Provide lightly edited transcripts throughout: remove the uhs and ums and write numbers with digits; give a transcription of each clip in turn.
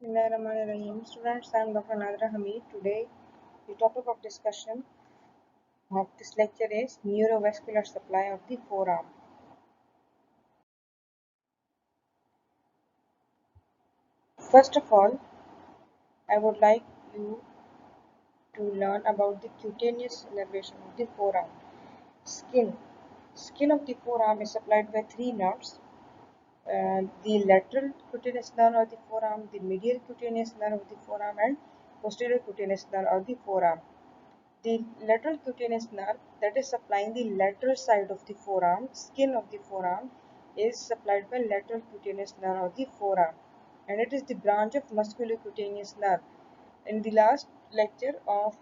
Bismillahirrahmanirrahim. Students, I am Dr. Nadra Hamid. Today, the topic of discussion of this lecture is neurovascular supply of the forearm. First of all, I would like you to learn about the cutaneous innervation of the forearm. Skin. Skin of the forearm is supplied by three nerves. The lateral cutaneous nerve of the forearm, the medial cutaneous nerve of the forearm, and posterior cutaneous nerve of the forearm. The lateral cutaneous nerve that is supplying the lateral side of the forearm, skin of the forearm, is supplied by lateral cutaneous nerve of the forearm, and it is the branch of musculocutaneous nerve. In the last lecture of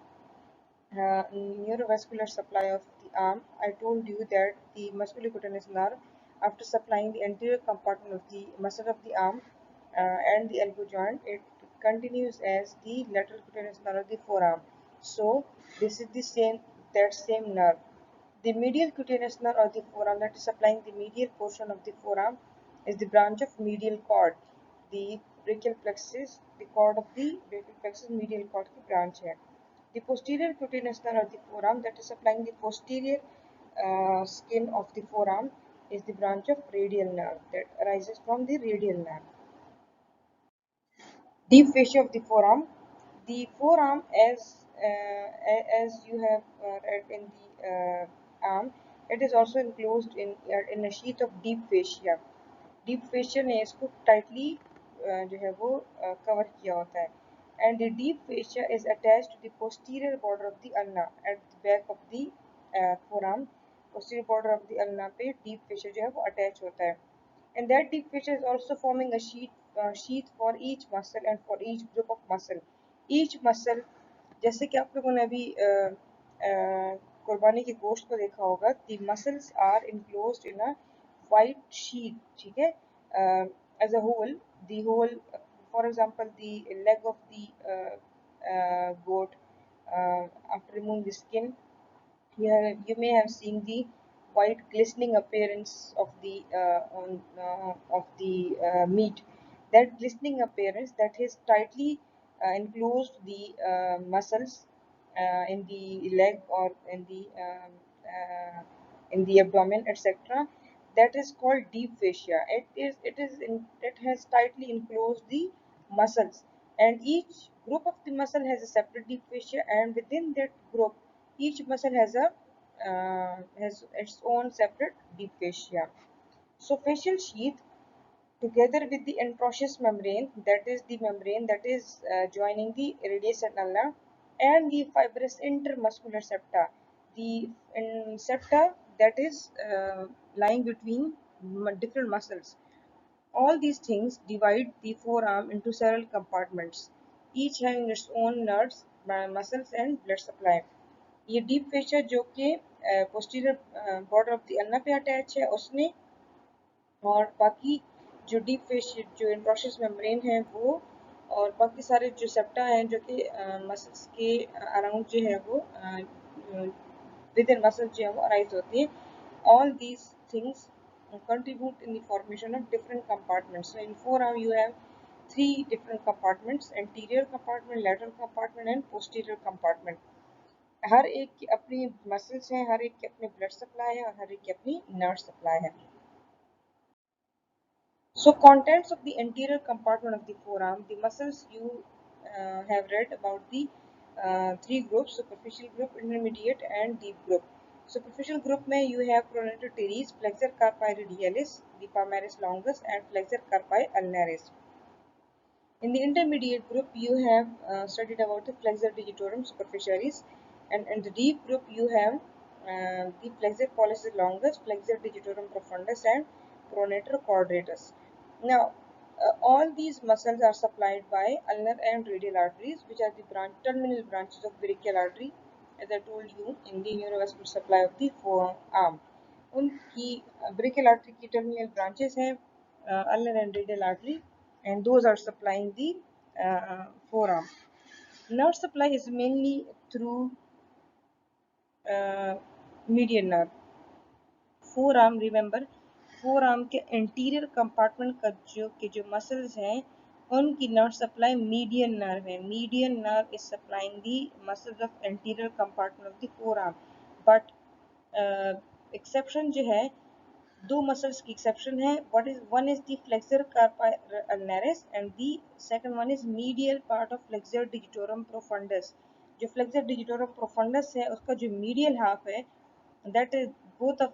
neurovascular supply of the arm, I told you that the musculocutaneous nerve, after supplying the anterior compartment of the muscle of the arm and the elbow joint, it continues as the lateral cutaneous nerve of the forearm. So this is the same nerve. The medial cutaneous nerve of the forearm that is supplying the medial portion of the forearm is the branch of medial cord. The brachial plexus, the cord of the brachial plexus medial cord की branch है. The posterior cutaneous nerve of the forearm that is supplying the posterior skin of the forearm is the branch of radial nerve that arises from the radial nerve. Deep fascia of the forearm. The forearm, as you have read in the arm, it is also enclosed in a sheath of deep fascia. Deep facial ने इसको tightly जो है वो cover किया होता है and the deep fascia is attached to the posterior border of the ulna at the back of the forearm. Posterior border of the ulna पे deep fascia जो है वो अटैच होता है and that deep fascia is also forming a sheath for each muscle and for each group of muscle. Each muscle, जैसे कि आप लोगों ने अभी कुर्बानी के गोश्त को देखा होगा, the muscles are enclosed in a white sheet, ठीक है, as a whole, the whole, for example, the leg of the goat, after removing the skin, here you may have seen the white glistening appearance of the of the meat. That glistening appearance that has tightly enclosed the muscles in the leg or in the abdomen, etc. That is called deep fascia. It has tightly enclosed the muscles, and each group of the muscle has a separate deep fascia, and within that group each muscle has its own separate deep fascia. So facial sheath, together with the antroceous membrane, that is the membrane that is joining the radius and ulna, and the fibrous intermuscular septa, the septa that is lying between different muscles. All these things divide the forearm into several compartments, each having its own nerves, muscles and blood supply. ये deep fascia जो कि posterior border of the ulna पे attach है उसमें, और बाकी जो deep fascia जो इंट्रोशियस मेम्ब्रेन है वो, और बाकी सारे जो सेप्टा हैं जो कि मसल्स के अराउंड जो है वो विद इन मसल जो है वो अराइज होती है. All these things contribute in the formation of different compartments. So in forearm you have three different compartments: anterior compartment, lateral compartment and posterior compartment. हर एक की अपनी मसल्स हैं, हर एक की अपनी ब्लड सप्लाई है और हर एक की अपनी नर्व सप्लाई है. So contents of the anterior compartment of the forearm, the muscles you have read about the three groups: superficial group, intermediate and deep group. Superficial group में you have pronator teres, flexor carpi radialis, the palmaris longus and flexor carpi ulnaris. In the intermediate group you have studied about the flexor digitorum superficialis, and in the deep group you have the flexor pollicis longus, flexor digitorum profundus and pronator quadratus. Now, all these muscles are supplied by ulnar and radial arteries, which are the terminal branches of brachial artery, as I told you in the neurovascular supply of the forearm. उनकी brachial artery की terminal branches हैं ulnar and radial artery, and those are supplying the forearm. Nerve supply is mainly through median nerve. Forearm, remember, forearm के anterior compartment का जो muscles हैं उनकी nerve supply median nerve है. Median nerve is supplying the muscles of anterior compartment of the four arm. But exception जो है, दो muscles की एक्सेप्शन है. What is one is the flexor कार्पी अल्नारिस and the second one is medial part of flexor digitorum profundis. जो flexor digitorum profundis है उसका जो medial half है, दैट इज बोथ ऑफ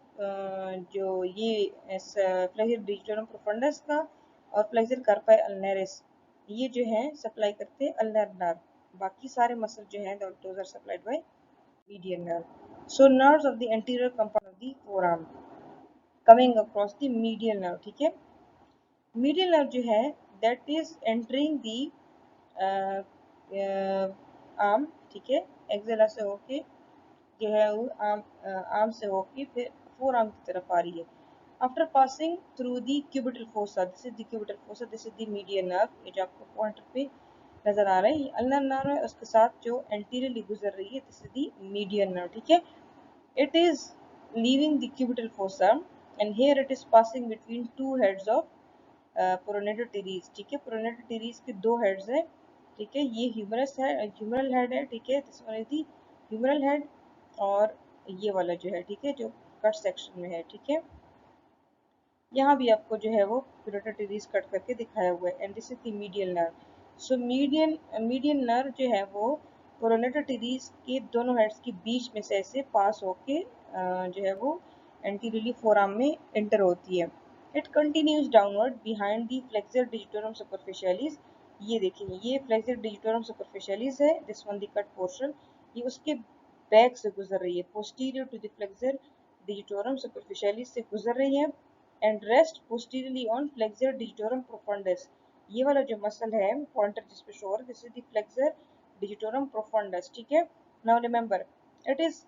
जो ये फ्लेक्सर डिजिटोरम प्रोफंडस का और फ्लेक्सर कार्पी अल्नारिस, ये जो है सप्लाई करते हैं अल्नर नर्व. बाकी सारे मसल जो हैं those are supplied by median nerve. So nerves of the anterior compartment of the forearm coming across the medial nerve. ठीक है, medial nerve जो है that is entering the arm. ठीक है, एक्सेला से होके जो है वो आर्म से होके फिर फोर आर्म की तरफ आ रही है. After passing through the cubital fossa, this is the cubital fossa, this is the median nerve. ये जो आपको पॉइंटर पे नजर आ रहा है ये अल्नर नर्व है, उसके साथ जो एंटीरियरली गुजर रही है this is the median nerve. ठीक है, it is leaving the cubital fossa and here it is passing between two heads of pronator teres. ठीक है, pronator teres के दो heads है. ठीक है, ये ह्यूमरस है, ह्यूमरल हेड है. ठीक है, this one is the humeral head और ये वाला जो है, ठीक है, जो कट सेक्शन में है. ठीक है, यहाँ भी आपको जो है वो प्रोनेटर टेरिस कट करके दिखाया हुआ है. And this is the medial nerve. So median nerve जो है वो प्रोनेटर टेरिस के दोनों हेड्स के बीच में से ऐसे पास होके जो है वो एंटीरियरली फोरआर्म में एंटर होती है. It continues downward behind the flexor digitorum superficialis. ये देखिए, ये फ्लेक्सर डिजिटोरम सुपरफिशियलिस है, this one the cut portion. ये उसके बैक से गुजर रही है, posterior to the flexor digitorum superficialis से गुजर रही है. And rest posteriorly on flexor digitorum profundus. ये वाला जो मसल है पॉइंटर जिस पे शो हो रहा है, this is the flexor digitorum profundis. ठीक है, now remember it is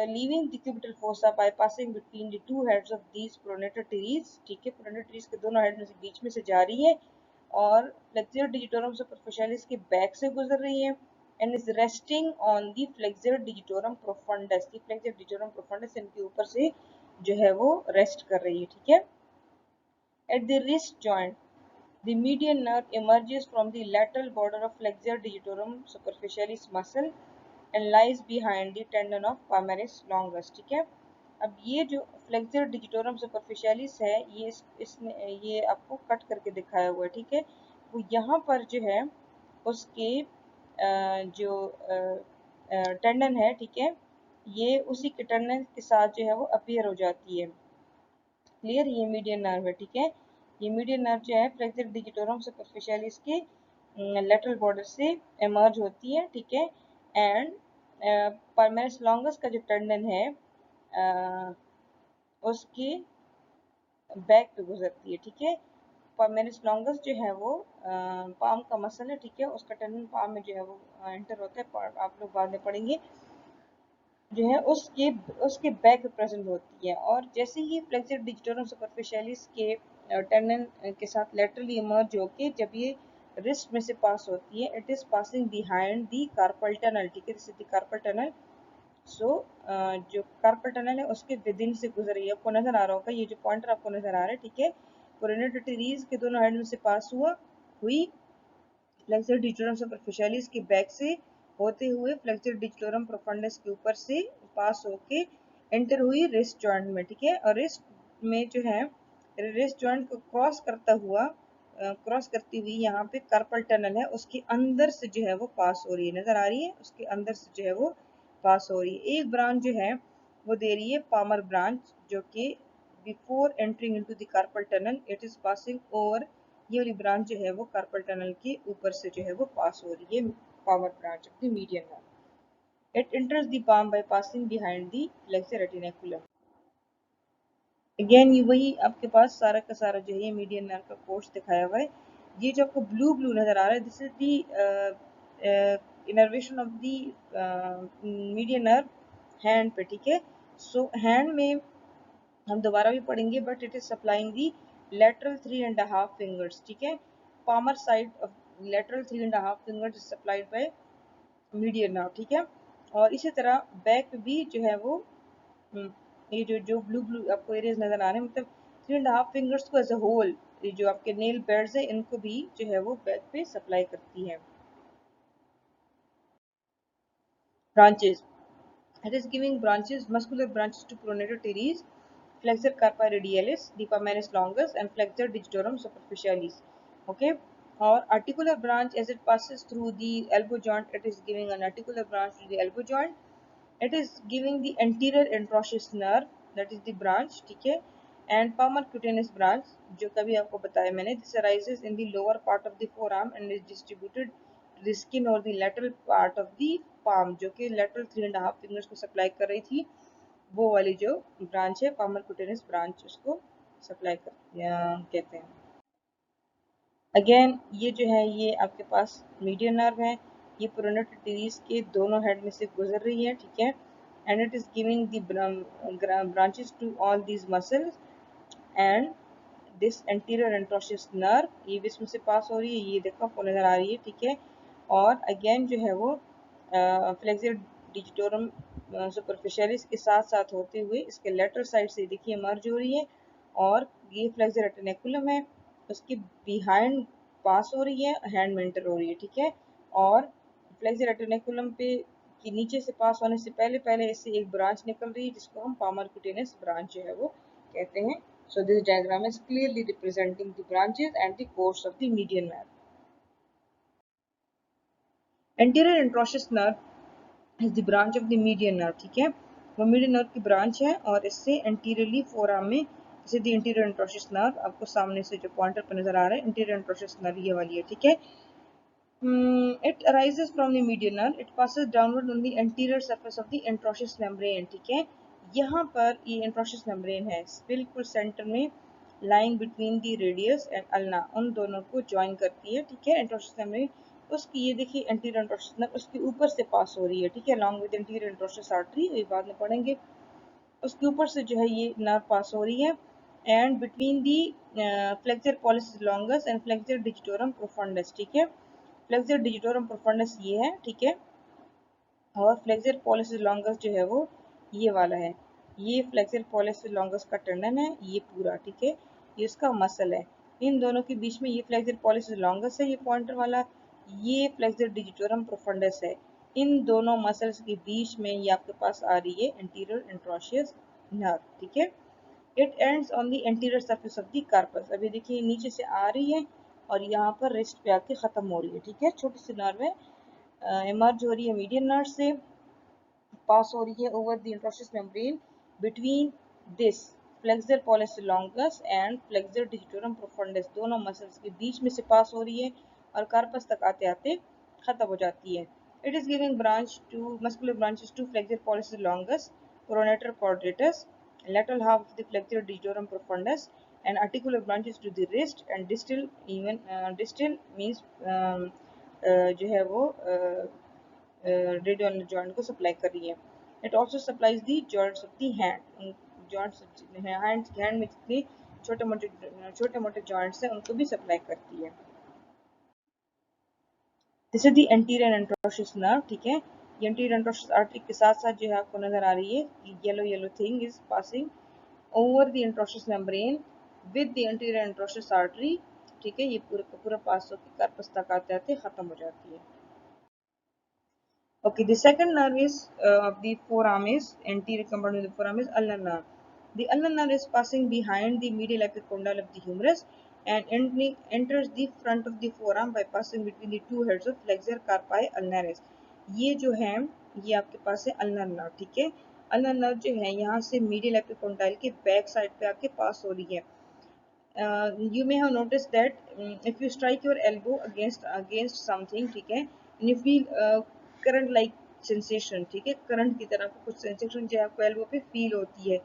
leaving the cubital fossa by passing between the two heads of these pronator teres. ठीक है, pronator teres के दोनों हेड में से बीच में से जा रही है और फ्लेक्सर डिजिटोरम सुपरफिशियलिस के बैक से गुजर रही है and is resting on the flexor digitorum profundis. की फ्लेक्सर डिजिटोरम प्रोफंडस इनके ऊपर से जो है वो रेस्ट कर रही है. ठीक है, at the wrist joint, the median nerve emerges from the lateral border of flexor digitorum superficialis muscle and lies behind the tendon of palmaris longus. ठीक है, अब ये जो फ्लेक्सर डिजिटोरम सुपरफिशियलिस है इसने ये आपको कट करके दिखाया हुआ है. ठीक है, वो यहाँ पर जो है उसके जो टेंडन है, ठीक है, ये उसी के टेंडन के साथ जो है वो अपीयर हो जाती है. क्लियर, ये मीडियन नर्व है. ठीक है, ये मीडियन नर्व जो है फ्लेक्सर डिजिटोरम सुपरफिशियलिस के लेटरल बॉर्डर से एमर्ज होती है. ठीक है, एंड palmaris longus का जो टेंडन है उसके बैक पे गुजरती है. ठीक है, palmaris longus जो है वो पाम का मसल है. ठीक है, उसका टेंडन पाम में जो है वो एंटर होता है, आप लोग बाद में पढ़ेंगे, जो है उसके बैक पे प्रेजेंट होती है. और जैसे ही फ्लेक्सर डिजिटोरम सुपरफिशियलिस के टेंडन के साथ लेटरली इमर्ज होके जब ये रिस्ट में से पास होती है, it is passing behind the carpal tunnel. ठीक है, this is the carpal tunnel. So जो कार्पल टनल है उसके विदिन से गुजर रही है. आपको नजर आ रहा होगा, ये जो पॉइंटर आपको नजर आ रहा है. ठीक है, कोरोनेटर टेरीज के दोनों हेड में से पास हुई फ्लेक्सर डिजिटोरम सुपरफिशियलिस के बैक से होते हुए फ्लेक्सर डिजिटोरम प्रोफंडस के ऊपर से पास होके एंटर हुई रिस्ट जॉइंट में. ठीक है, और रिस्ट में जो है रिस्ट जॉइंट को क्रॉस करती हुई यहाँ पे कार्पल टनल है, उसके अंदर से जो है वो पास हो रही है. नजर आ रही है, उसके अंदर से जो है वो पास हो रही है. एक ब्रांच जो है वो दे रही है पामर ब्रांच, जो कि before entering into the carpal tunnel it is passing over. ये वाली ब्रांच जो है वो कार्पल टनल के ऊपर से जो है वो पास हो रही है, power branch of the median nerve. It enters the palm by passing behind the flexor reticulum. Again ये वही आपके पास सारा का सारा जो है मीडियन नर्व का कोर्स दिखाया हुआ है. ये जो आपको ब्लू ब्लू नजर आ रहा है, this is the innervation of the median nerve hand पे. ठीक है, सो हैंड में हम दोबारा भी पढ़ेंगे, but it is supplying the lateral 3.5 fingers. ठीक है, palmar side of lateral 3.5 fingers is supplied by median nerve. ठीक है, और इसी तरह बैक भी जो है वो ये जो ब्लू ब्लू आपको एरियाज नजर आ रहे हैं, मतलब 3.5 फिंगर्स को एज अ होल ये जो आपके नेल बेड्स है इनको भी जो है वो बैक पे सप्लाई करती है। Branches, it is giving branches, muscular branches to pronator teres, flexor carpi radialis, dipa manis longus, and flexor digitorum superficialis. Okay, or articular branch as it passes through the elbow joint, it is giving an articular branch to the elbow joint. It is giving the anterior anterocious nerve, that is the branch, ठीक है, and palmar cutaneous branch जो कभी आपको बताया मैंने, this arises in the lower part of the forearm and is distributed to the skin or the lateral part of the palm, जो कि lateral 3.5 fingers को सप्लाई कर रही थी, वो वाली जो ब्रांच है palmar cutaneous branch उसको सप्लाई कहते हैं। अगेन ये जो है ये आपके पास मीडियन नर्व है, ये प्रोनेटर टीरीज के दोनों हेड में से गुजर रही है, ठीक है, and it is giving the branches to all these muscles and this anterior interosseous nerve ये भी इसमें से पास हो रही है, ये देखो आपको नजर आ रही है, ठीक है, और अगेन जो है वो फ्लेक्सर डिजिटोरम सुपरफिशियलिस के साथ साथ होते हुए इसके लेटरल साइड से देखिए मर्ज हो रही है, और ये फ्लेक्सर रेटिकुलम है उसके बिहाइंड पास हो रही है, हैंड में एंटर हो रही है, ठीक है, और फ्लेक्सर रेटिकुलम पे कि नीचे से पास होने से पहले पहले इससे एक ब्रांच निकल रही है जिसको हम पामर क्यूटेनियस ब्रांच जो है वो कहते हैं। So this diagram is clearly representing the branches and the course of the median nerve. Anterior anterocious nerve is the branch of the median nerve, ठीक है, वो median nerve की branch है और इससे anteriorly forearm में जैसे the anterior anterocious nerve आपको सामने से जो pointer पर नजर आ रहा है anterior anterocious nerve ये वाली है, ठीक है, it arises from the median nerve, it passes downward on the anterior surface of the anterocious membrane, ठीक है, यहाँ पर ये anterocious membrane है बिल्कुल सेंटर में lying between the radius and ulna, उन दोनों को join करती है, ठीक है, anterocious membrane उसकी ये देखिए anterior anterocious nerve उसके ऊपर से पास हो रही है, ठीक है, along with anterior anterocious artery, ये बाद में पढ़ेंगे, उसके ऊपर से जो है ये नर्व पास हो रही है, and between the flexor pollicis longus and flexor digitorum profundis, ठीक है, फ्लेक्सर डिजिटोरम प्रोफंडस ये है, ठीक है, और फ्लेक्सर पॉलिसिस लॉन्गस जो है वो ये वाला है, ये फ्लेक्सर पॉलिसिस लॉन्गस का टंडन है ये पूरा, ठीक है, ये उसका मसल है, इन दोनों के बीच में ये फ्लेक्सर पॉलिसिस लॉन्गस है ये पॉइंटर वाला, ये फ्लेक्सर डिजिटोरम प्रोफंडस है, इन दोनों मसल्स के बीच में ये आपके पास आ रही है एंटीरियर एंट्रोशियस नर्व, ठीक है, it ends on the anterior surface of the carpus, अभी देखिए नीचे से आ रही है और यहाँ पर रिस्ट पे आके खत्म हो रही है, ठीक है, छोटी सी नर्व है, इमर्ज हो रही है मीडियन नर्व से, पास हो रही है over the interosseous membrane between this flexor pollicis longus and flexor digitorum profundis, दोनों मसल्स के बीच में से पास हो रही है और कार्पस तक आते आते खत्म हो जाती है। It is giving branch to muscular branches to flexor pollicis longus, pronator quadratus, lateral half of the flexor digitorum profundus, and articular branches to the wrist and distal, even distal means जो है वो radial joint को supply कर रही है। It also supplies the joints of the hand, joints hand में जितने छोटे मोटे जॉइंट्स हैं उनको भी सप्लाई करती है। This is the anterior interosseous nerve, ठीक है, ये एंटीरियर एंट्रोशियस आर्टरी के साथ साथ जो है आपको नजर आ रही है yellow yellow thing is passing over the interosseous membrane with the anterior interosseous artery, ठीक है, ये पूरा का पूरा पास होकर कार्पस तक आते आते खत्म हो जाती है। Okay, the second nerve is of the forearm is anterior component of the forearm is ulnar nerve. The ulnar nerve is passing behind the medial epicondyle of the humerus and enters the front of the forearm by passing between the two heads of flexor carpi ulnaris. ये जो है ये आपके पास है ulnar nerve, ठीक है, ulnar nerve जो है यहाँ से medial epicondyle के बैक साइड पे आके पास हो रही है। You may have noticed that if you strike your elbow against something, ठीक है, and you feel current like sensation, ठीक है, करंट की तरह कुछ सेंसेशन जो आपको एल्बो पे फील होती है,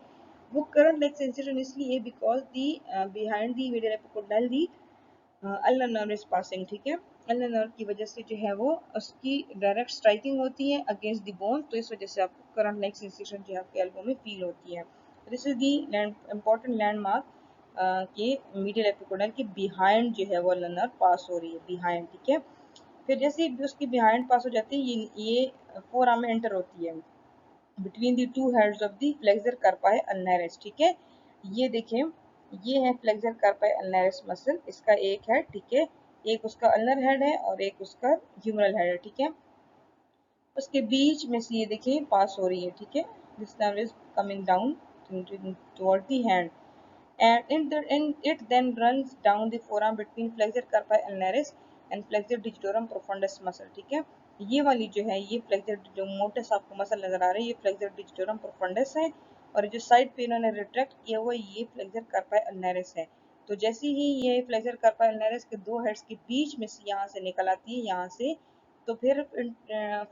वो करंट लाइक सेंसेशन इसलिए because the behind the medial epicondyle the ulnar nerve is passing, ठीक है, अल्नर नर्व की वजह से जो है वो उसकी डायरेक्ट स्ट्राइकिंग होती है अगेंस्ट द बोन, तो इस वजह से आपको करंट लाइक सेंसेशन जो है आपके एल्बो में फील होती है। This is the important landmark के मीडियल एपिकोडल के बिहाइंड जो है वो अल्नर नर्व पास हो रही है बिहाइंड, ठीक है, फिर जैसे ही उसकी बिहाइंड पास हो जाती है ये फोर आर्म में एंटर होती है between the two heads of the flexor कार्पाई अल्नारिस, ठीक है, ये देखें ये है फ्लेक्सर कार्पाई अल्नरिस मसल, इसका एक है, ठीक है, एक उसका अल्नर हेड है और एक उसका ह्यूमरल हेड है, ठीक है। उसके बीच में से ये देखिए पास हो रही है, ठीक है, this nerve is coming down toward the hand and it then runs down the forearm between flexor carpi ulnaris and flexor digitorum profundus muscle, ठीक है। ये वाली जो है, ये फ्लेक्सर, जो मोटे से आपको मसल नजर आ रही है, ये फ्लेक्सर डिजिटोरम प्रोफंडस है, और जो साइड पे इन्होंने रिट्रैक्ट किया हुआ ये फ्लेक्सर कार्पाई अल्नरिस है। तो जैसे ही ये फ्लेक्सर कार्पाई अल्नरिस के दो हेड्स के बीच में से यहाँ से निकल आती है, यहाँ से, तो फिर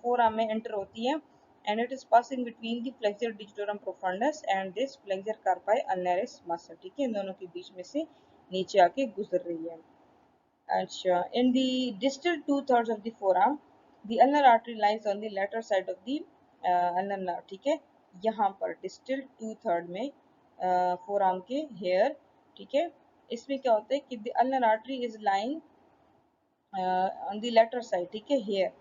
फोर आर्म में एंटर होती है, and it is passing between the flexor digitorum profundus and this flexor carpi ulnaris muscle, ठीक है, इन दोनों के बीच में से नीचे आके गुजर रही है। अच्छा, in the distal 2/3 of the forearm the ulnar artery lies on the lateral side of the ulnar nerve, ठीक है। यहाँ पर distal 2/3 में forearm के hair, ठीक है, इसमें क्या होता है कि the ulnar artery is lying on the lateral side, ठीक है, हेयर,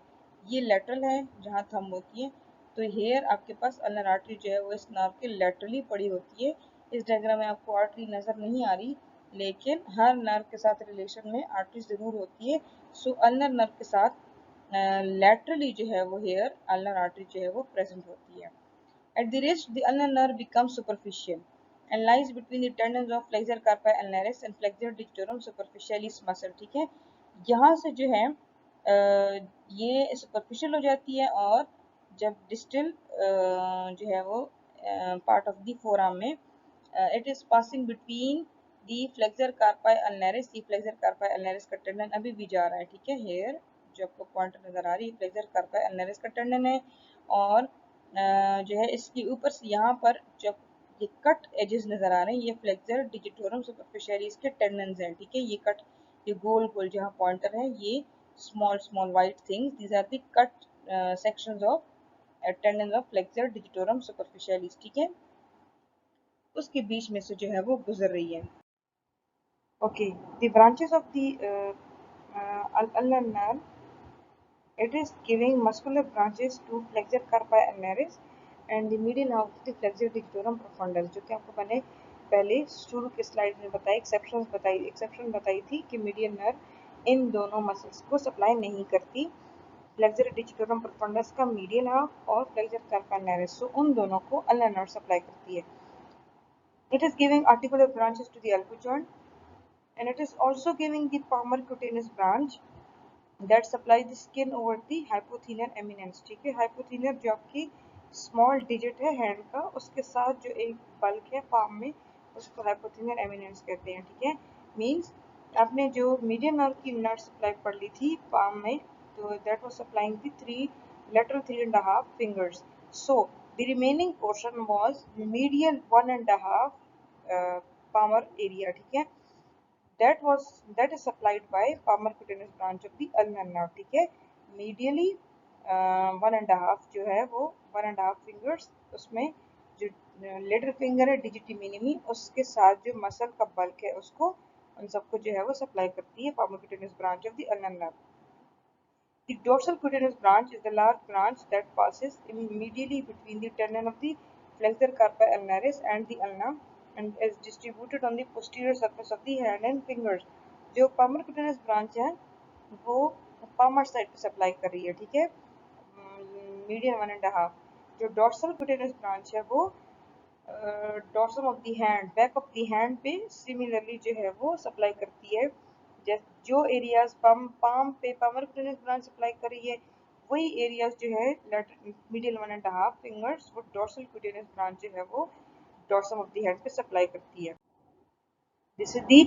ये लेटरल है जहाँ थंब होती है, तो हेयर आपके पास अल्नर आर्टरी जो है वो इस नर्व के लेटरली पड़ी होती है। इस डायग्राम में आपको आर्टरी नजर नहीं आ रही, लेकिन हर नर्व के साथ रिलेशन में आर्टरी जरूर होती है। सो अल्नर नर्व के साथ लेटरली जो है वो हेयर अल्नर आर्टरी जो है वो प्रेजेंट होती है। At the wrist, the ulnar nerve becomes superficial and lies between the tendons of flexor carpi ulnaris and flexor digitorum superficialis muscle, ठीक है। यहाँ से जो है ये सुपरफिशियल हो जाती है, और जब डिस्टल जो है वो part of the forearm में it is passing between the flexor carpi ulnaris, the flexor carpi ulnaris का टेंडन अभी भी जा रहा है, ठीक है, हेयर जो आपको पॉइंटर नजर आ रही है फ्लेक्सर कार्पाई अल्नरिस का टेंडन है, और जो है इसके ऊपर से यहाँ पर जब ये कट एजेस नजर आ रहे हैं, ये फ्लेक्सर डिजिटोरम सुपरफिशियलिस के टेंडन्स हैं, ठीक है, ये कट, ये गोल गोल जहाँ पॉइंटर है, ये small small white things, these are the cut sections of tendons of flexor digitorum superficialis, ठीक है, उसके बीच में से जो है वो गुजर रही है। Okay, the branches of the ulnar nerve, it is giving muscular branches to flexor carpi ulnaris and the medial half of the flexor digitorum profundus, जो कि आपको मैंने पहले शुरू के स्लाइड में बताई, एक्सेप्शन बताई थी कि मीडियल नर्व इन दोनों मसल्स को सप्लाई नहीं करती, फ्लेक्सर डिजिटोरम प्रोफंडस का मीडियल हाफ और फ्लेक्सर कार्पी अल्नरिस, सो उन दोनों को अल्नर नर्व सप्लाई करती है। It is giving articular branches to the elbow joint, and it is also giving the palmar cutaneous branch that supply the skin over the hypothenar eminence, ठीक है, hypothenar जो आपकी small digit है hand का, उसके साथ जो एक बल्क है पाम में, उसको hypothenar eminence कहते हैं, ठीक है। मीन्स आपने जो मीडियन नर्व की नर्व सप्लाई पढ़ ली थी पाम में, तो that was supplying the three lateral 3.5 fingers, so the remaining portion was medial 1.5 palmar area, ठीक है, that is supplied by palmar cutaneous branch of the ulnar nerve, ठीक है। medially 1.5 जो है वो 1.5 fingers, उसमें जो लेटर फिंगर है डिजिटी मिनिमी, उसके साथ जो मसल का बल्क है उसको, उन सबको जो है वो सप्लाई करती है palmar cutaneous branch of the ulnar nerve। The dorsal cutaneous branch is the large branch that passes immediately between the tendon of the flexor carpi ulnaris and the ulna and is distributed on the posterior surface of the hand and fingers। जो palmar cutaneous branch है वो palmar side पे supply कर रही है, ठीक है, median 1.5। जो dorsal cutaneous branch है वो dorsal of the hand, back of the hand पे सिमिलरली जो है वो सप्लाई करती है। जो एरियाज पाम पे पामर क्लिनिक ब्रांच सप्लाई कर रही है, वही एरियाज जो है मिडिल 1.5 फिंगर्स वो डॉर्सल क्यूटेनियस ब्रांच जो है वो डॉर्सम ऑफ द हैंड पे सप्लाई करती है। दिस इज दी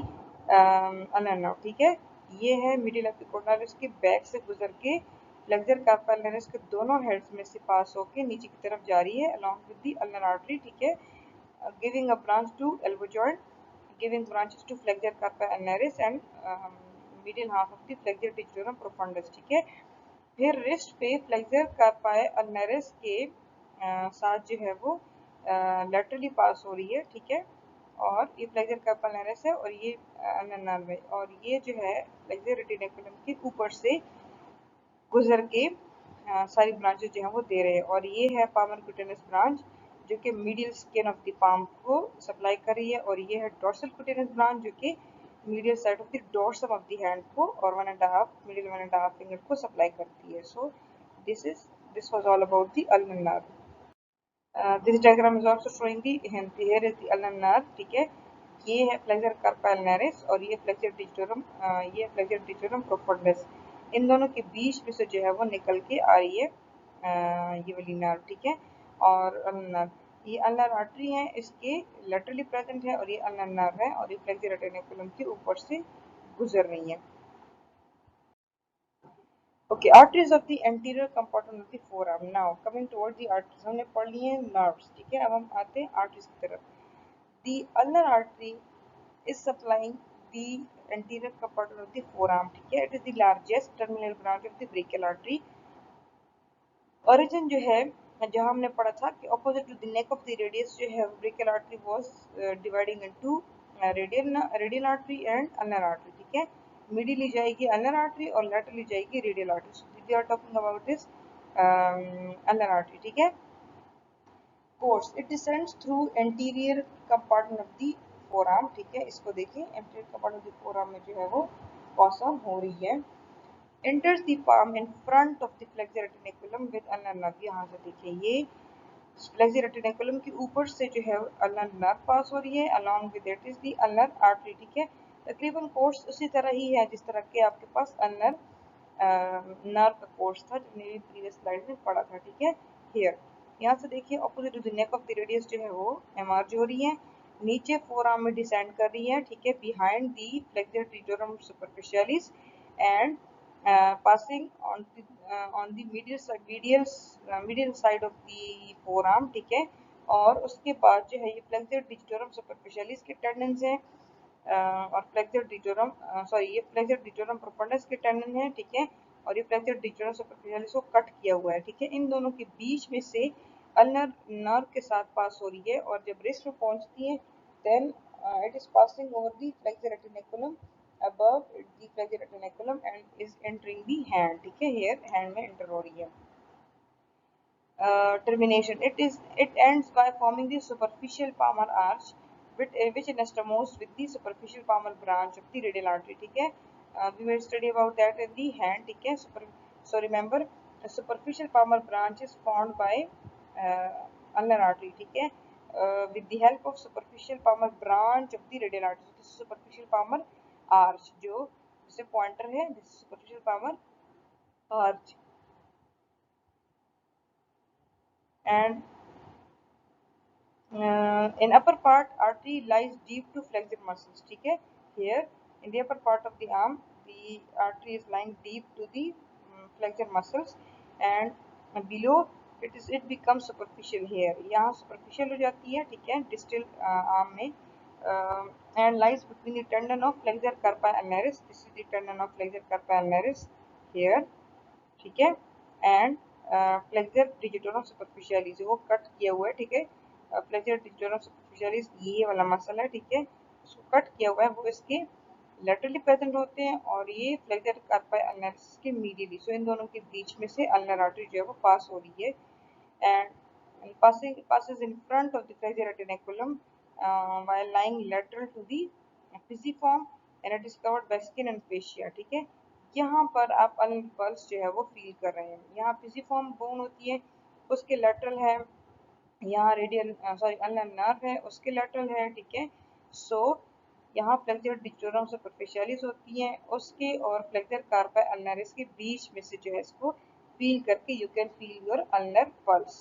अल्नर, ठीक है, ये है मिडिल ऑफ द कोर्नर के बैक से गुजर के फ्लेक्सर कार्पी अल्नरिस के दोनों हेड्स में से पास होके नीचे की तरफ जा रही है along with the ulnar artery, ठीक है, giving a branch to elbow joint, giving branches to flexor carpi ulnaris and medial half of the flexor digitorum profundus, ठीक है। फिर रिस्ट पे फ्लेक्सर कार्पाई अल्नरिस के साथ जो है वो लेटरली पास हो रही है, ठीक है, और ये फ्लेक्सर कार्पाई अल्नरिस है और ये अल्नर नर्व है, और ये जो है फ्लेक्सर रेटिकुलम के ऊपर से गुजर के सारी ब्रांचेस जो है वो दे रहे हैं, और ये है पामर क्यूटेनस ब्रांच जो कि medial skin of the palm को सप्लाई कर रही है, और ये है डोर्सल क्यूटेनियस ब्रांच जो कि medial side of the dorsum of the hand को और 1.5 मिडिल 1.5 फिंगर को सप्लाई करती है. So this was all about the ulnar nerve. This diagram is also showing the here is the ulnar nerve. ठीक है, ये है फ्लेक्सर कार्पा अल्नरिस और ये फ्लेक्सर डिजिटोरम, ये फ्लेक्सर डिजिटोरम प्रोफंडस. इन दोनों के बीच में से जो है वो निकल के आ रही है ये वाली नर्व. ठीक है, और अल्नर नर्व, ये अल्नर आर्टरी है, इसके लेटरली प्रेजेंट है, और ये अल्नर नर्व है, और ये फ्लेक्सर रेटिकुलम के ऊपर से गुजर रही है. Okay, arteries of the anterior compartment of the forearm. Now coming toward the arteries, हमने पढ़ लिए हैं नर्व्स. ठीक है, अब हम आते हैं आर्टरीज की तरफ. The ulnar artery is supplying the anterior compartment of the forearm. ठीक है, it is the largest terminal branch of the brachial artery. origin जो है, जहाँ हमने पढ़ा था कि opposite to the neck of the radius जो है brachial artery was dividing into radial artery and ulnar artery. ठीक है, मिडिली जाएगी ulnar artery और laterally जाएगी radial artery. So we are talking about this ulnar artery. ठीक है, course it descends through anterior compartment of the forearm. ठीक है, इसको देखिए, anterior compartment of the forearm में जो है वो pass on हो रही है. enters the palm in front of the flexor retinaculum with ulnar nerve. यहाँ से देखिए, ये flexor retinaculum के ऊपर से जो है ulnar nerve पास हो रही है, along with it is the ulnar artery. ठीक है, तकरीबन कोर्स उसी तरह ही है जिस तरह के आपके पास ulnar नर्व का कोर्स था जो मैंने प्रीवियस स्लाइड में पढ़ा था. ठीक है, हियर यहाँ से देखिए opposite to the neck of the radius जो है वो एमआरज हो रही है, नीचे फोर आर्म में डिसेंड कर रही है. ठीक है, behind the flexor digitorum superficialis and passing on the medial side of the forearm. ठीक है, और उसके बाद जो है ये फ्लेक्सर डिजिटोरम सुपरफिशियलिस के टेंडेंस हैं और फ्लेक्सर डिटोरम ये फ्लेक्सर डिटोरम प्रोफंडस के टेंडन है. ठीक है, और ये फ्लेक्सर डिटोरम सुपरफिशियलिस को कट किया हुआ है. ठीक है, इन दोनों के बीच में से अल्नर नर्व के साथ पास हो रही है, और जब रिस्ट में पहुंचती है then it is passing over the flexor retinaculum above the flexor retinaculum and is entering the hand. ठीक है, here hand में enter हो रही है. Termination, it ends by forming the superficial palmar arch which anastomoses with the superficial palmar branch of the radial artery. ठीक है, we will study about that in the hand. ठीक है, so remember the superficial palmar branch is formed by ulnar artery. ठीक है, with the help of superficial palmar branch of the radial artery. This is superficial palmar arch जो जैसे pointer है, this is superficial palmar arch and in upper part artery lies deep to flexor muscles. ठीक है, here in the upper part of the arm the artery is lying deep to the flexor muscles and below it becomes superficial. here यहाँ superficial हो जाती है. ठीक है, distal arm में and lies between the tendon of flexor carpi ulnaris. this is the tendon of flexor carpi ulnaris here. ठीक है, and flexor digitorum superficialis वो कट किया हुआ है. ठीक है, फ्लेक्सर डिजिटोरम सुपरफिशियलिस ये वाला मसल है. ठीक है, उसको कट किया हुआ है, वो इसके लेटरली प्रेजेंट होते हैं, और ये फ्लेक्सर कार्पाई अल्नरिस के मीडियली. सो इन दोनों के बीच में से अल्नर आर्टरी जो है वो पास हो रही है and passes in front of the flexor retinaculum while lying lateral to the pisiform and it is covered by skin and fascia. ठीक है, यहाँ पर आप अल्नर पल्स जो है वो फील कर रहे हैं. यहाँ pisiform बोन होती है, उसके लेटरल है. यहाँ रेडियल अल्नर नर्व है, उसके लेटरल है. ठीक है, सो यहाँ फ्लेक्सर डिजिटोरम सुपरफिशियलिस होती है, उसके और फ्लेक्सर कार्पाई अल्नरिस के बीच में से जो है इसको फील करके you can feel your ulnar pulse.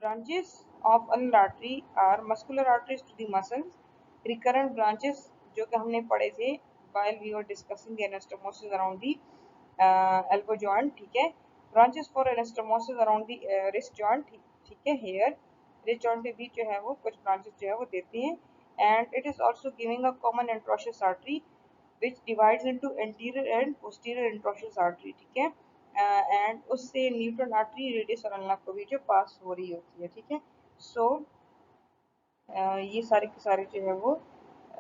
Branches of ulnar artery are muscular arteries to the muscles. Recurrent branches जो कि हमने पढ़े थे while we were discussing the anastomosis around the elbow joint. ठीक है, branches for anastomosis around the wrist joint. ठीक है, here wrist joint के बीच जो है वो कुछ branches जो है वो देते हैं and it is also giving a common introitious artery which divides into anterior and posterior introitious artery. ठीक है, एंड उससे न्यूट्रल आर्टरी रेडियस और अल्ना को भी जो पास हो रही होती है. ठीक है, सो ये सारे के सारे जो है वो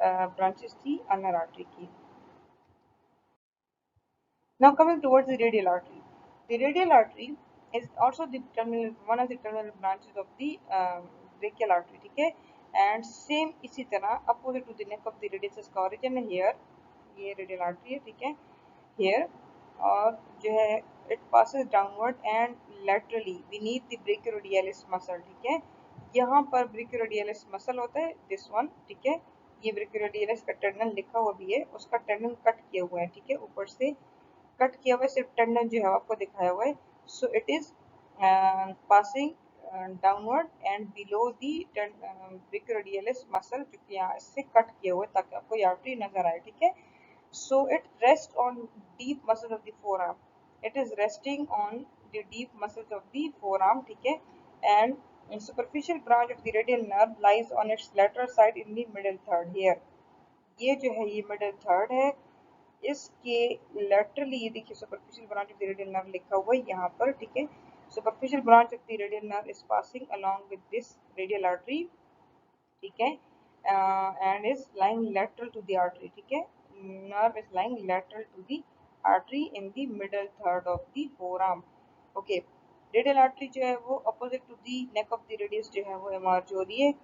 ब्रांचेस थी अल्नर आर्टरी की. Now coming towards the radial artery. The radial artery is also the terminal, one of the terminal branches of the brachial artery, ठीक है. And same इसी तरह opposite to the neck of the radius इसका origin है here, ये radial artery है, ठीक है, here. और जो है it passes downward and laterally beneath the brachioradialis muscle, ठीक है. यहाँ पर brachioradialis muscle होता है, this one, ठीक है. ये brachioradialis का टर्नल लिखा हुआ भी है, उसका टर्नल कट किया हुआ है, ठीक है, ऊपर से कट किया हुआ है, सिर्फ टंडन जो है आपको दिखाया हुआ है. So it is passing downward and below the brachioradialis muscle, जो कि यहाँ से कट किया हुआ है ताकि आपको ये आर्टरी नजर आए, ठीक है. So it rest on deep muscles of the four arm, it is resting on the deep muscles of the forearm, ठीक है. And superficial branch of the radial nerve lies on its lateral side in the middle third here. ये जो है ये middle third है, इसके laterally ये देखिए superficial branch of the radial nerve लिखा हुआ है यहाँ पर, ठीक है. Superficial branch of the radial nerve is passing along with this radial artery, ठीक है, and is lying lateral to the artery, ठीक है. Nerve is lying lateral to the artery in the middle third of the forearm. Okay. Radial artery जो है वो opposite to the neck of the radius जो है वो emerge हो रही है,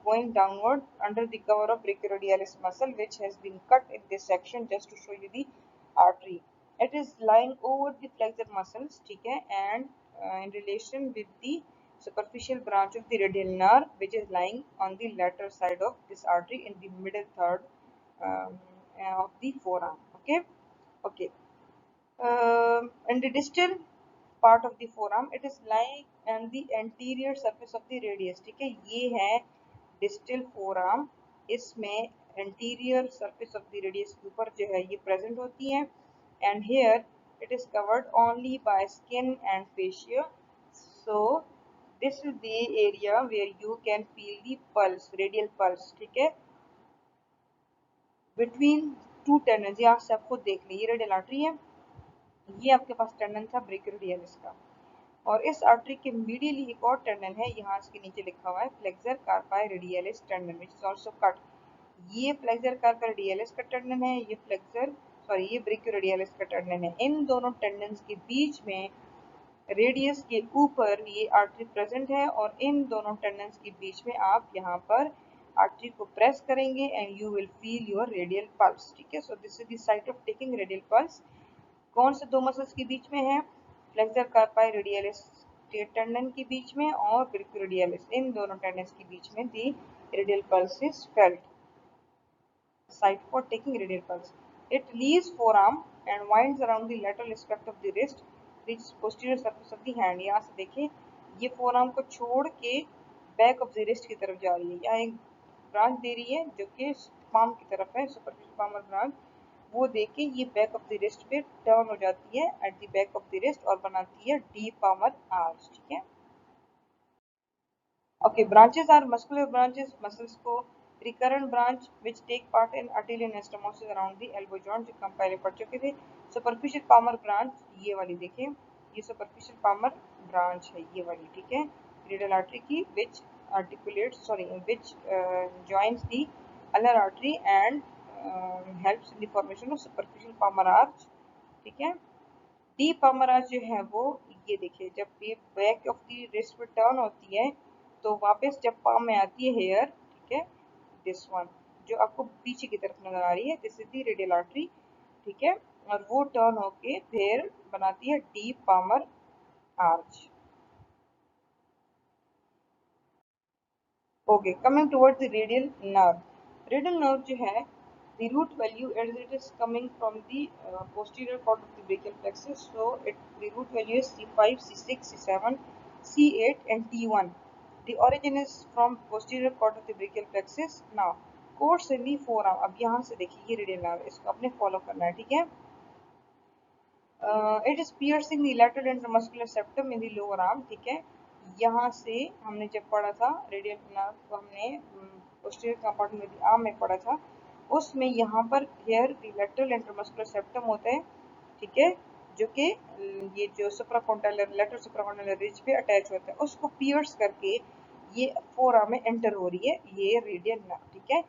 going downward under the cover of brachioradialis muscle, which has been cut in this section just to show you the artery. It is lying over the flexor muscles, ठीक है, and in relation with the superficial branch of the radial nerve, which is lying on the lateral side of this artery in the middle third of the forearm. Okay, okay. In the distal part of the forearm, it is lying on the anterior surface of the radius, ठीक है. ये है distal forearm, इसमें anterior surface of the radius के ऊपर जो है ये present होती है. And here it is covered only by skin and fascia. So this is the area where you can feel the pulse, radial pulse, ठीक है. Between two tendons, ये आप सब खुद देख लीजिए, ये रेडियल आर्टरी है, ये आपके पास टेंडन था ब्रेकियोडियलिस का, और इस आर्टरी के मीडियली एक और टेंडन है, यहाँ इसके नीचे लिखा हुआ है flexor कार्पाई radialis tendon, which is also cut. ये फ्लेक्सर कार्पाई रेडियलिस का टेंडन है, ये ब्रेकियोडियलिस का टेंडन है. इन दोनों टेंडन्स के बीच में रेडियस के ऊपर ये आर्टरी प्रेजेंट है, और इन दोनों टेंडन्स के बीच में आप यहाँ पर आर्टरी को प्रेस करेंगे and you will feel your radial pulse, ठीक है. So this is the site of taking radial pulse. कौन से दो मसल्स के बीच में है? फ्लेक्सर कार्पाई रेडियलिस टेंडन के बीच में और ब्रेकियोडियलिस, इन दोनों टेंडन्स के बीच में the radial pulse is felt. Site for taking radial pulse. It leaves forearm and winds around the lateral aspect of the wrist, reaches posterior surface of the hand. यहाँ से देखिए ये forearm को छोड़ के back of the wrist की तरफ जा रही है. यहाँ एक ब्रांच दे रही है जो कि palm की तरफ है, superficial palmar branch. वो देके ये बैक ऑफ द रिस्ट पे टर्न हो जाती है at the back of the wrist और बनाती है डीप पामर आर्च, ठीक है. Okay, branches are muscular branches, muscles को recurrent branch which take part in arterial anastomosis around the elbow joint, जो हम पहले पढ़ चुके थे. सुपरफिशियल पामर ब्रांच ये वाली देखिए, ये सुपरफिशियल पामर ब्रांच है ये वाली, ठीक है, रेडियल आर्टरी की, विच articulates sorry which joins the ulnar artery and helps in the formation of superficial palmar arch, ठीक है. डीप palmar arch जो है वो ये देखिए, जब ये बैक ऑफ द रिस्ट पे टर्न होती है तो वापस जब पाम में आती है हेयर, ठीक है, दिस वन जो आपको पीछे की तरफ नजर आ रही है, this is the radial artery, ठीक है, और वो टर्न होके फिर बनाती है deep palmar arch. Okay, coming towards the radial nerve. Radial nerve जो है, the root value as it is coming from the posterior part of the brachial plexus. So the root value is C5, C6, C7, C8 and T1. The origin is from posterior part of the brachial plexus. Now, course in the forearm. अब यहाँ से देखिए ये radial nerve, इसको अपने follow करना है, ठीक है. It is piercing the lateral intramuscular septum in the lower arm, ठीक है. यहाँ से हमने जब पढ़ा था रेडियल नर्व को, हमने पोस्टीरियर कंपार्टमेंट में आर्म में पढ़ा था, उसमें यहाँ पर हेयर लैटरल इंट्रामस्कुलर सेप्टम होता है, ठीक है, जो कि ये जो सुप्राकोंडाइलर लेटरल सुप्राकोंडाइलर रिज पे अटैच होता है, उसको पियर्स करके ये फोरआर्म में एंटर हो रही है ये रेडियल नर्व, ठीक है.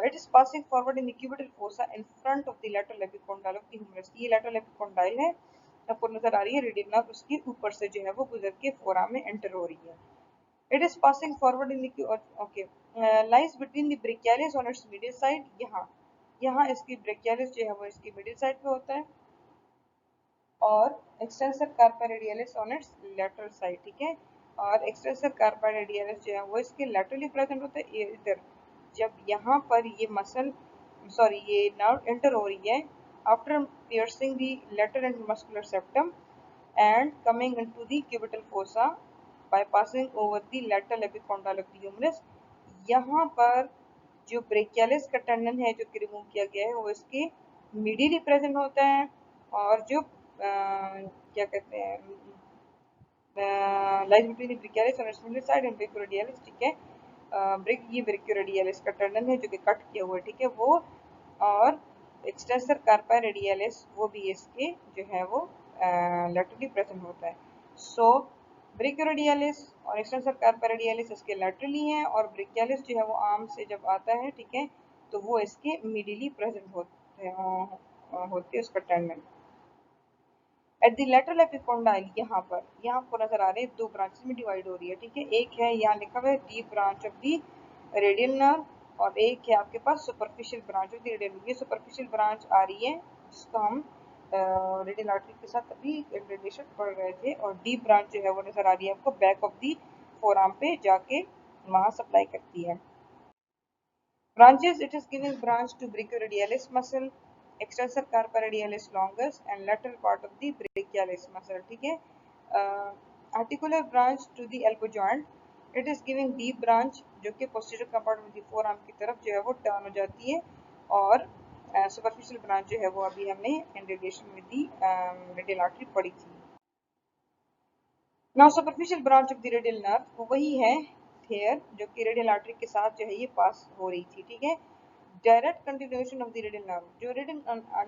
It is passing forward in the cubital fossa in front of the lateral epicondyle of the humerus. ये lateral epicondyle है आपको नजर आ रही है रेडियल नर्व उसके ऊपर से जो है वो गुजर के फोराम में एंटर हो रही है। It is passing forward in the okay lies between the brachialis on it's middle side. यहाँ इसकी ब्रेकियलिस जो है वो इसकी मिडिल साइड पे होता है और extensor कार्पा radialis on it's lateral side, ठीक है। और एक्सटेंसर कार्पा रेडियलिस जो है वो इसके लेटरली प्रेजेंट होता है इधर। जब यहाँ पर ये मसल सॉरी ये नर्व एंटर हो रही है after piercing the lateral and muscular septum and coming into the cubital fossa by passing over the lateral epicondyl of the humerus। यहाँ पर जो ब्रेकियलिस का टेंडन है जो कि रिमूव किया गया है वो इसके मिडिली प्रेजेंट होता है और जो क्या कहते हैं लाइज बिटवीन ब्रेकियलिस और मिडिल साइड एंड ब्रेकियोरेडियलिस, ठीक है। ये ब्रेकियोरेडियलिस का टेंडन है जो कि कट किया हुआ है, ठीक है वो। और एक्सटेंसर कार्पा रेडियलिस वो भी इसके जो है वो लैटरली प्रेजेंट होता है। सो ब्रेकियोरेडियलिस और एक्सटेंसर कार्पा रेडियलिस इसके लैटरली हैं और ब्रेकियलिस जो है वो आर्म से जब आता है, ठीक है, तो वो इसके मिडिली प्रेजेंट होते हैं उसका tendon. At the lateral epicondyle यहाँ आपको नजर आ रहे हैं दो ब्रांचेस में डिवाइड हो रही है, ठीक है। एक है यहाँ लिखा हुआ है deep branch of the radial nerve और एक है आपके पास superficial branch of the radial. ये सुपरफिशियल ब्रांच आ रही है जिसको हम रेडियल आर्टरी के साथ अभी रिलेशन पढ़ रहे थे और डीप ब्रांच जो है वो नजर आ रही है आपको बैक ऑफ दी फोरआर्म पे जाके वहां सप्लाई करती है। Branches, it is giving branch to brachioradialis muscle, extensor carpa radialis longus and lateral part of the brachialis muscle, ठीक है। Articular branch to the elbow joint, it is giving deep branch जो कि posterior compartment of the forearm की तरफ जो है वो turn हो जाती है और superficial branch जो है वो अभी हमने in relation with the radial artery पढ़ी थी। Now superficial branch of the radial nerve वो वही है हेयर जो कि रेडियल आर्टरी के साथ जो है ये पास हो रही थी, ठीक है। Direct continuation of the radial nerve, जो रेडियल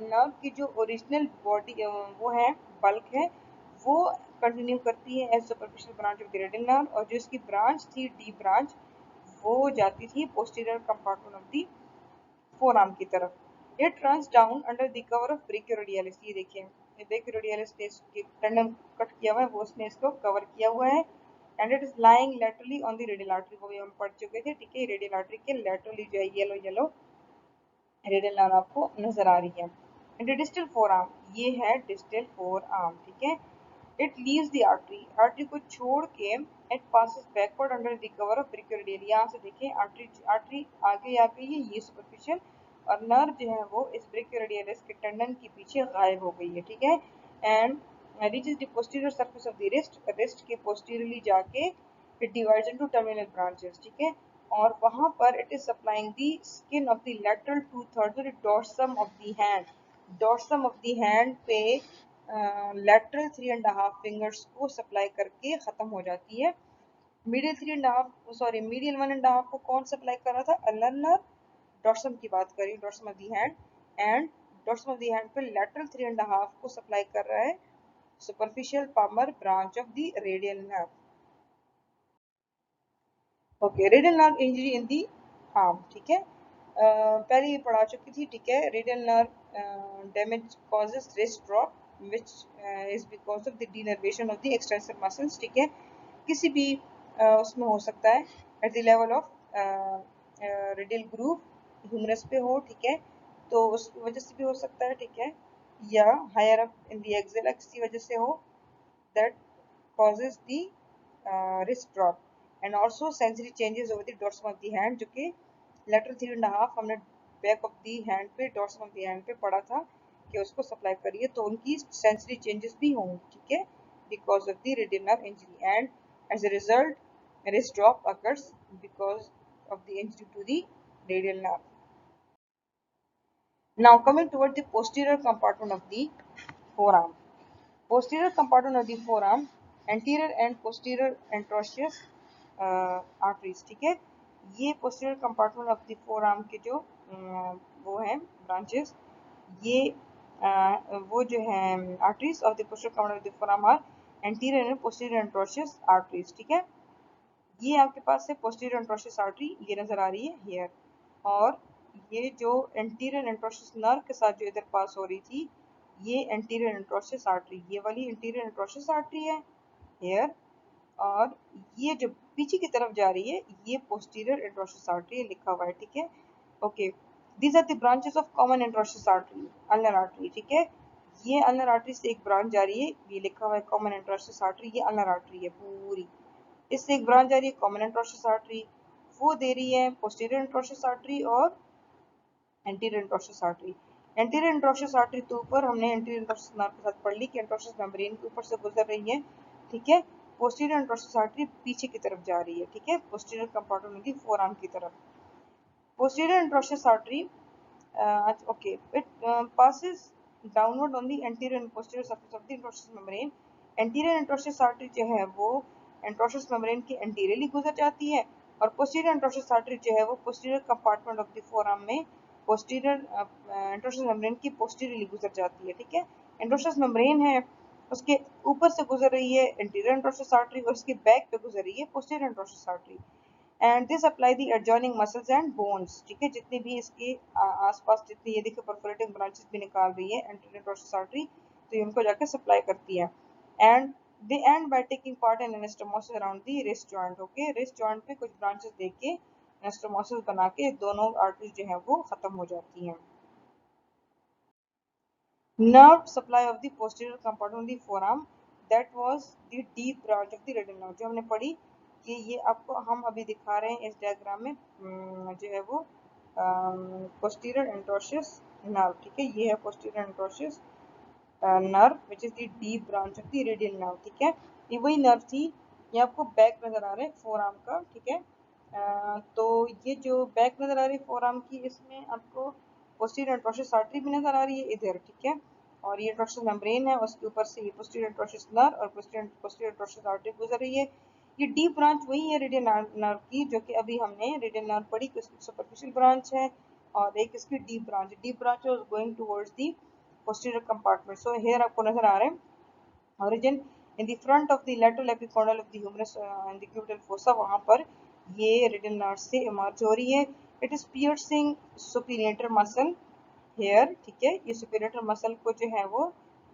नर्व की जो ओरिजिनल बॉडी वो है बल्क है वो कंटिन्यू करती है as superficial branch of the radial nerve और जो इसकी ब्रांच थी डी ब्रांच वो जाती थी posterior compartment of the forearm की तरफ। It runs down under the cover of ब्रेकियोरेडियलिस। ये देखिए ब्रेकियोरेडियलिस ने इसके टेंडन कट किया हुआ है वो उसने इसको कवर किया हुआ है and it is lying laterally on the radial artery. वो भी हम पढ़ चुके थे, ठीक है। रेडियल आर्टरी के लेटरली जो है येलो येलो रेडियल नर्व आपको नजर आ रही है। एंड डिस्टल फोर आर्म ये है डिस्टल फोर आर्म, ठीक है। It leaves the artery, artery को छोड़ के it passes backward under the cover of brachioradial. यहाँ से देखिए आर्टरी आर्टरी आगे आ गई है ये सुपरफिशियल और नर्व जो है वो इस ब्रेकियोरेडियलिस के टेंडन के पीछे गायब हो गई है, ठीक है। And reaches the posterior surface of the wrist के posteriorly जाके it divides into terminal branches, ठीक है। और वहां पर it is supplying the skin of the lateral 2/3 और dorsum of the hand, dorsum of the hand पे lateral 3.5 fingers को सप्लाई करके खत्म हो जाती है। मीडियल 3.5 सॉरी मीडियल 1.5 को कौन सप्लाई कर रहा था, अल्नर नर्व। डॉर्सम की बात करी, dorsum of the hand and dorsum of the hand पे लेटरल 3.5 को सप्लाई कर रहा है superficial palmar branch of the radial nerve. Okay, radial nerve injury in the arm, ठीक है। पहले ये पढ़ा चुकी थी, ठीक है। Radial nerve damage causes wrist drop which is because of the denervation of the extensor muscles, ठीक है। किसी भी उसमें हो सकता है at the level of radial groove humerus पे हो, ठीक है, तो उसकी वजह से भी हो सकता है, ठीक है, या higher up in the axilla की वजह से हो that causes the wrist drop and also sensory changes over the dorsum of the hand जो कि lateral 3.5 हमने back of the hand पे dorsum of the hand पे पढ़ा था कि उसको सप्लाई करिए तो उनकी sensory changes भी होंगी, ठीक है, because of the radial nerve injury and as a result wrist drop occurs because of the injury to the radial nerve. Now coming toward the posterior compartment of the forearm. Posterior compartment of the forearm, anterior and posterior anterosseous arteries, ठीक है। ये posterior compartment of the forearm के जो वो हैं branches, ये वो जो हैं arteries of the posterior compartment of the forearm are anterior and posterior anterosseous arteries, ठीक है। ये आपके पास है posterior anterosseous artery, ये नजर आ रही है here, और ये जो anterior anterosseous nerve के साथ जो इधर पास हो रही थी ये एंटीरियर इंट्रोसिस आर्टरी, ये वाली एंटीरियर इंट्रोसिस आर्टरी है हेयर, और ये जो पीछे की तरफ जा रही है ये पोस्टीरियर इंट्रोसिस आर्टरी लिखा हुआ है, ठीक है। Okay, these are the branches of common interosseous artery, ulnar artery, ठीक है। ये अल्नर आर्टरी से एक ब्रांच जा रही है, ये लिखा हुआ है कॉमन इंट्रोसिस आर्टरी, ये अल्नर आर्टरी है पूरी, इससे एक ब्रांच जा रही है कॉमन इंट्रोसिस आर्टरी, वो दे रही है पोस्टीरियर इंट्रोसिस आर्टरी और anterior interosseous artery. Anterior interosseous artery तो ऊपर हमने एंटीरियर इंट्रोसिस नर्व के साथ पढ़ ली कि इंट्रोसिस मेम्ब्रेन के ऊपर से गुजर रही है, ठीक है। पोस्टीरियर इंट्रोसिस आर्टरी पीछे की तरफ जा रही है, ठीक है, पोस्टीरियर कंपार्टमेंट की फोरआर्म की तरफ। Posterior interosseous artery, okay, it passes downward on the anterior and posterior surface of the interosseous membrane. Anterior interosseous artery जो है वो इंट्रोसिस मेम्ब्रेन के एंटीरियरली गुजर जाती है, और पोस्टीरियर इंट्रोसिस आर्टरी जो है वो posterior compartment of the forearm में पोस्टीरियर इंट्रोसिस मेम्ब्रेन की पोस्टीरियरली गुजर जाती है, ठीक है। इंट्रोसिस मेम्ब्रेन है, उसके ऊपर से गुजर रही है एंटीरियर इंट्रोसिस आर्टरी और उसके बैक पे गुजर रही है posterior interosseous artery, and this supply the adjoining muscles and bones, ठीक है। जितने भी इसके आसपास जितने ये देखिए परफोरेटिंग ब्रांचेस भी निकाल रही है एंटीरियर डॉर्सल आर्टरी, तो ये उनको जाकर सप्लाई करती है, and they and by taking part in anastomosis around the wrist joint. Okay, wrist joint पे कुछ ब्रांचेस देके एनास्टोमोसिस बना के दोनों आर्टरीज जो है वो खत्म हो जाती हैं। Nerve supply of the posterior compartment of the forearm, that was the deep branch of the radial nerve, जो हमने पढ़ी कि ये आपको हम अभी दिखा रहे हैं इस डायग्राम में, जो है वो posterior anterior nerve, ठीक है। ये है posterior anterior nerve which is the deep branch of the radial nerve, ठीक है। ये वही नर्व थी, ये आपको बैक नजर आ रहा है फोर आर्म का, ठीक है। तो ये जो बैक नजर आ रही है फोर आर्म की, इसमें आपको पोस्टीरियर एंट्रोसिस आर्टरी भी नजर आ रही है इधर, ठीक है। और ये एंट्रोसिस मेम्ब्रेन है, उसके ऊपर से ये पोस्टीरियर एंट्रोसिस नर्व और पोस्टीरियर एंट्रोसिस आर्टरी गुजर रही है। ये डीप ब्रांच वही है रेडियल नर्व की, जो कि अभी हमने रेडियल नर्व पढ़ी कि उसकी सुपरफिशियल ब्रांच है और एक इसकी डीप ब्रांच है going towards the posterior compartment. So here आपको नजर आ रहा है origin in the front of the lateral epicondyle of the humerus and the cubital fossa, वहाँ पर ये रेडियल नर्व से इमर्ज हो रही है। It is piercing superior muscle here, ठीक है। ये सुपीरियर मसल को जो है वो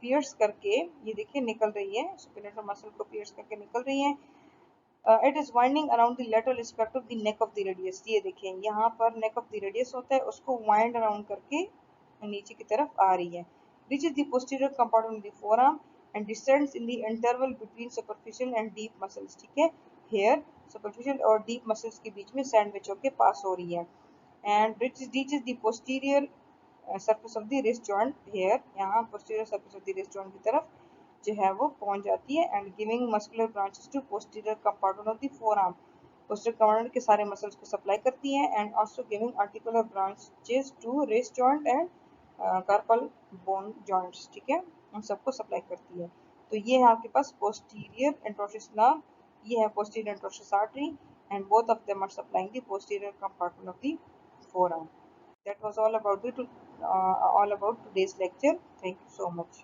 पियर्स करके ये देखिए निकल रही है, सुपीरियर मसल को पियर्स करके निकल रही है। It is winding around the lateral aspect of the neck of the radius, ये देखिए यहाँ पर नेक ऑफ द रेडियस होता है, उसको वाइंड अराउंड करके नीचे की तरफ आ रही है। Reaches the posterior compartment of the forearm and descends in the interval between superficial and deep muscles, ठीक है। Here superficial और deep muscles के बीच में सैंडविच होके पास हो रही है, and reaches the posterior surface of the wrist joint here, यहाँ posterior surface of the wrist joint की तरफ जो है वो पहुंच जाती है, and giving muscular branches to posterior compartment of the forearm, posterior compartment के सारे मसल्स को सप्लाई करती है, and also giving articular branches to wrist joint and carpal bone joints, ठीक है, उन सबको सप्लाई करती है। तो ये है आपके पास पोस्टीरियर एंट्रोसिस नर्व, ये है posterior interosseous artery, and both of them are supplying the posterior compartment of the forearm. That was all about today's lecture. Thank you so much.